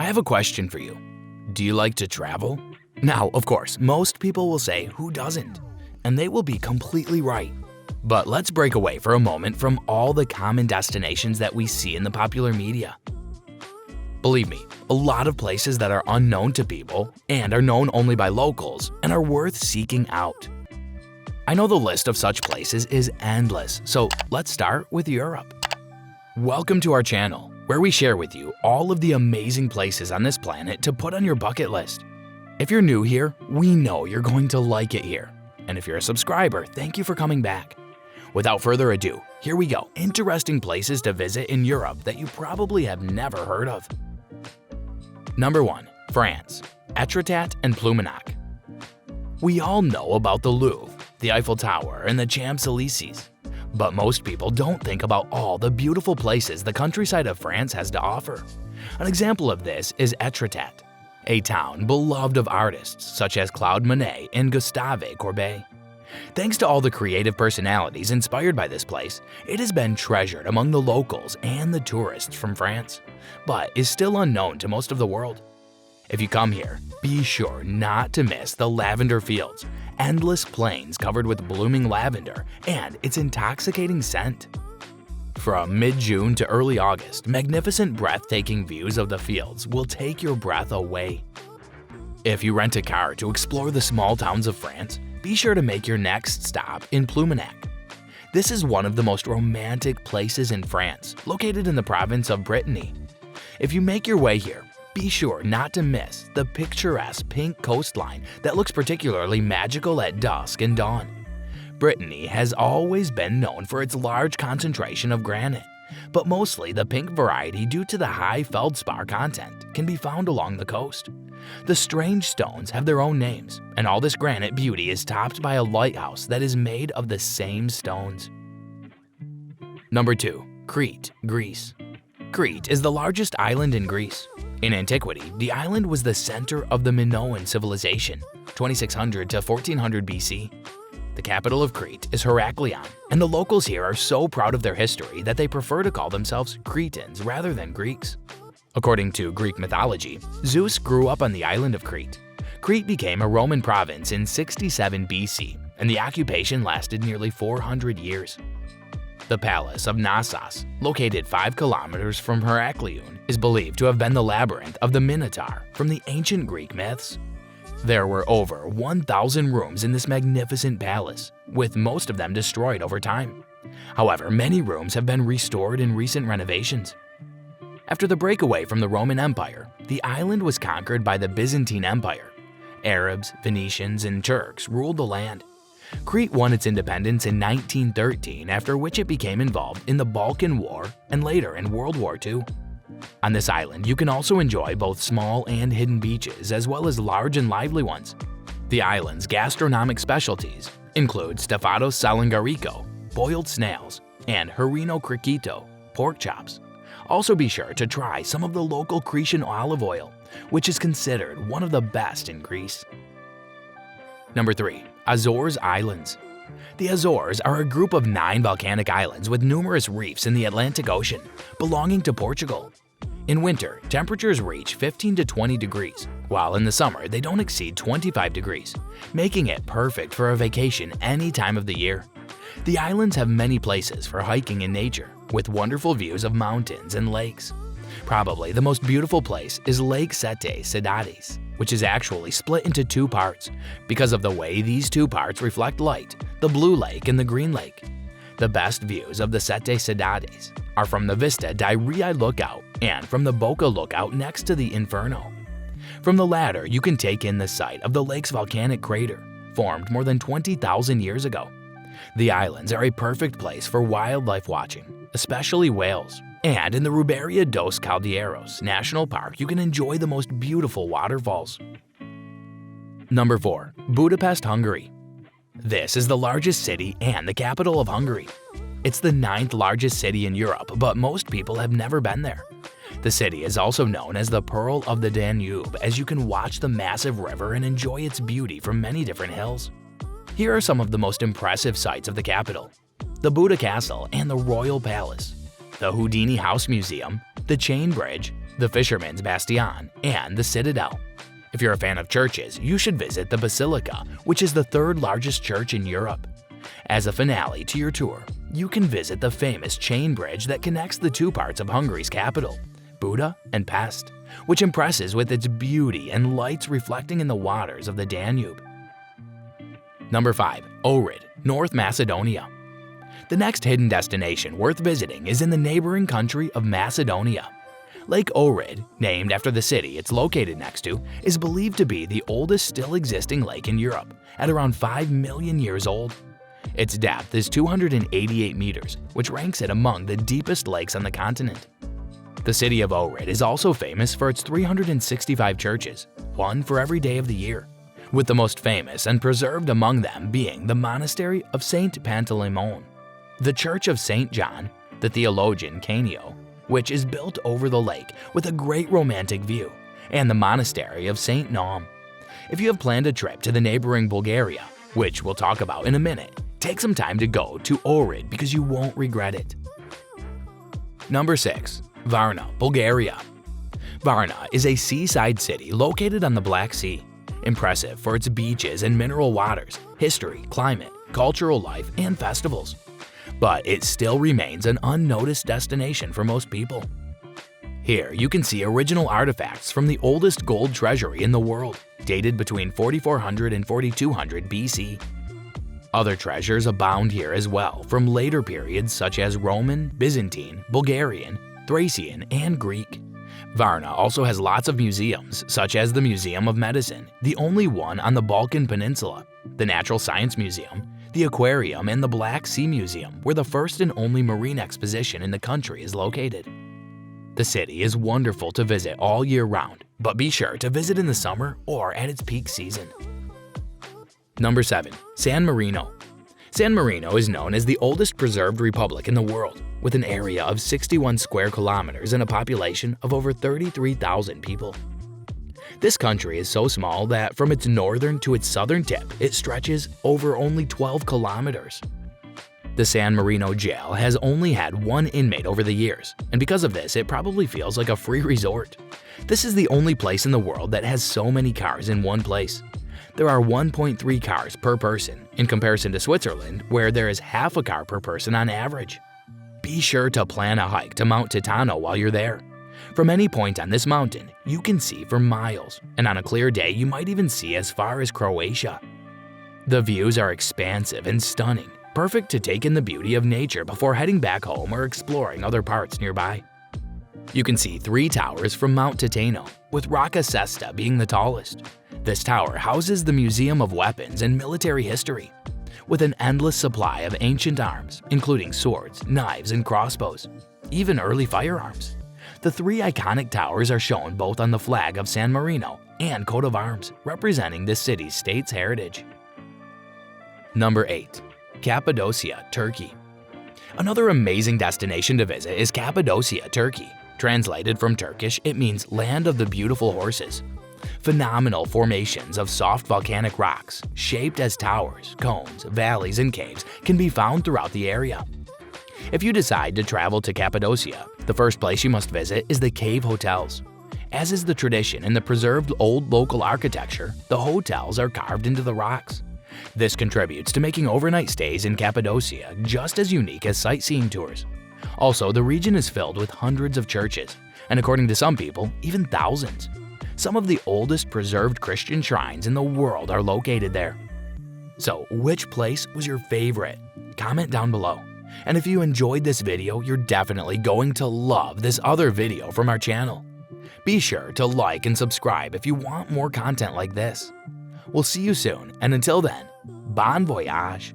I have a question for you. Do you like to travel? Now, of course, most people will say, who doesn't? And they will be completely right. But let's break away for a moment from all the common destinations that we see in the popular media. Believe me, a lot of places that are unknown to people and are known only by locals and are worth seeking out. I know the list of such places is endless, so let's start with Europe. Welcome to our channel, where we share with you all of the amazing places on this planet to put on your bucket list. If you're new here, we know you're going to like it here. And if you're a subscriber, thank you for coming back. Without further ado, here we go. Interesting places to visit in Europe that you probably have never heard of. Number 1. France, Etretat and Pluminac. We all know about the Louvre, the Eiffel Tower, and the Champs-Élysées. But most people don't think about all the beautiful places the countryside of France has to offer. An example of this is Etretat, a town beloved of artists such as Claude Monet and Gustave Courbet. Thanks to all the creative personalities inspired by this place, it has been treasured among the locals and the tourists from France, but is still unknown to most of the world. If you come here, be sure not to miss the lavender fields, endless plains covered with blooming lavender, and its intoxicating scent. From mid-June to early August, magnificent breathtaking views of the fields will take your breath away. If you rent a car to explore the small towns of France, be sure to make your next stop in Pluminac. This is one of the most romantic places in France, located in the province of Brittany. If you make your way here, be sure not to miss the picturesque pink coastline that looks particularly magical at dusk and dawn. Brittany has always been known for its large concentration of granite, but mostly the pink variety due to the high feldspar content can be found along the coast. The strange stones have their own names, and all this granite beauty is topped by a lighthouse that is made of the same stones. Number 2. Crete, Greece. Crete is the largest island in Greece. In antiquity, the island was the center of the Minoan civilization, 2600 to 1400 BC. The capital of Crete is Heraklion, and the locals here are so proud of their history that they prefer to call themselves Cretans rather than Greeks. According to Greek mythology, Zeus grew up on the island of Crete. Crete became a Roman province in 67 BC, and the occupation lasted nearly 400 years. The palace of Knossos, located 5 kilometers from Heraklion, is believed to have been the labyrinth of the Minotaur from the ancient Greek myths. There were over 1,000 rooms in this magnificent palace, with most of them destroyed over time. However, many rooms have been restored in recent renovations. After the breakaway from the Roman Empire, the island was conquered by the Byzantine Empire. Arabs, Venetians, and Turks ruled the land. Crete won its independence in 1913, after which it became involved in the Balkan War and later in World War II. On this island, you can also enjoy both small and hidden beaches as well as large and lively ones. The island's gastronomic specialties include Stefados salangarico, boiled snails, and Harino criquito, pork chops. Also be sure to try some of the local Cretan olive oil, which is considered one of the best in Greece. Number 3. Azores Islands. The Azores are a group of 9 volcanic islands with numerous reefs in the Atlantic Ocean, belonging to Portugal. In winter, temperatures reach 15 to 20 degrees, while in the summer they don't exceed 25 degrees, making it perfect for a vacation any time of the year. The islands have many places for hiking in nature, with wonderful views of mountains and lakes. Probably the most beautiful place is Lake Sete Cidades, which is actually split into 2 parts because of the way these 2 parts reflect light, the blue lake and the green lake. The best views of the Sete Cidades are from the Vista di Rei lookout and from the Boca lookout next to the Inferno. From the latter, you can take in the site of the lake's volcanic crater, formed more than 20,000 years ago. The islands are a perfect place for wildlife watching, especially whales. And in the Ruberia dos Caldeiros National Park, you can enjoy the most beautiful waterfalls. Number 4. Budapest, Hungary. This is the largest city and the capital of Hungary. It's the 9th largest city in Europe, but most people have never been there. The city is also known as the Pearl of the Danube, as you can watch the massive river and enjoy its beauty from many different hills. Here are some of the most impressive sights of the capital: the Buda Castle and the Royal Palace, the Houdini House Museum, the Chain Bridge, the Fisherman's Bastion, and the Citadel. If you're a fan of churches, you should visit the Basilica, which is the third largest church in Europe. As a finale to your tour, you can visit the famous chain bridge that connects the two parts of Hungary's capital, Buda and Pest, which impresses with its beauty and lights reflecting in the waters of the Danube. Number 5. Orid, North Macedonia. The next hidden destination worth visiting is in the neighboring country of Macedonia. Lake Orid, named after the city it's located next to, is believed to be the oldest still existing lake in Europe, at around 5 million years old. Its depth is 288 meters, which ranks it among the deepest lakes on the continent. The city of Orid is also famous for its 365 churches, one for every day of the year, with the most famous and preserved among them being the monastery of Saint Panteleimon, the church of Saint John, the theologian Canio, which is built over the lake with a great romantic view, and the monastery of Saint Naum. If you have planned a trip to the neighboring Bulgaria, which we'll talk about in a minute, take some time to go to Orid because you won't regret it. Number 6. Varna, Bulgaria. Varna is a seaside city located on the Black Sea, impressive for its beaches and mineral waters, history, climate, cultural life, and festivals. But it still remains an unnoticed destination for most people. Here you can see original artifacts from the oldest gold treasury in the world, dated between 4400 and 4200 BC. Other treasures abound here as well from later periods such as Roman, Byzantine, Bulgarian, Thracian, and Greek. Varna also has lots of museums, such as the Museum of Medicine, the only one on the Balkan Peninsula, the Natural Science Museum, the Aquarium, and the Black Sea Museum, where the first and only marine exposition in the country is located. The city is wonderful to visit all year round, but be sure to visit in the summer or at its peak season. Number 7. San Marino. San Marino is known as the oldest preserved republic in the world, with an area of 61 square kilometers and a population of over 33,000 people. This country is so small that from its northern to its southern tip, it stretches over only 12 kilometers. The San Marino jail has only had one inmate over the years, and because of this, it probably feels like a free resort. This is the only place in the world that has so many cars in one place. There are 1.3 cars per person, in comparison to Switzerland, where there is half a car per person on average. Be sure to plan a hike to Mount Titano while you're there. From any point on this mountain, you can see for miles, and on a clear day you might even see as far as Croatia. The views are expansive and stunning, perfect to take in the beauty of nature before heading back home or exploring other parts nearby. You can see 3 towers from Mount Titano, with Rocca Sesta being the tallest. This tower houses the Museum of Weapons and Military History, with an endless supply of ancient arms, including swords, knives, and crossbows, even early firearms. The 3 iconic towers are shown both on the flag of San Marino and coat of arms, representing the city's state's heritage. Number 8. Cappadocia, Turkey. Another amazing destination to visit is Cappadocia, Turkey. Translated from Turkish, it means land of the beautiful horses. Phenomenal formations of soft volcanic rocks, shaped as towers, cones, valleys, and caves, can be found throughout the area. If you decide to travel to Cappadocia, the first place you must visit is the cave hotels. As is the tradition in the preserved old local architecture, the hotels are carved into the rocks. This contributes to making overnight stays in Cappadocia just as unique as sightseeing tours. Also, the region is filled with hundreds of churches, and according to some people, even thousands. Some of the oldest preserved Christian shrines in the world are located there. So, which place was your favorite? Comment down below. And if you enjoyed this video, you're definitely going to love this other video from our channel. Be sure to like and subscribe if you want more content like this. We'll see you soon, and until then, bon voyage!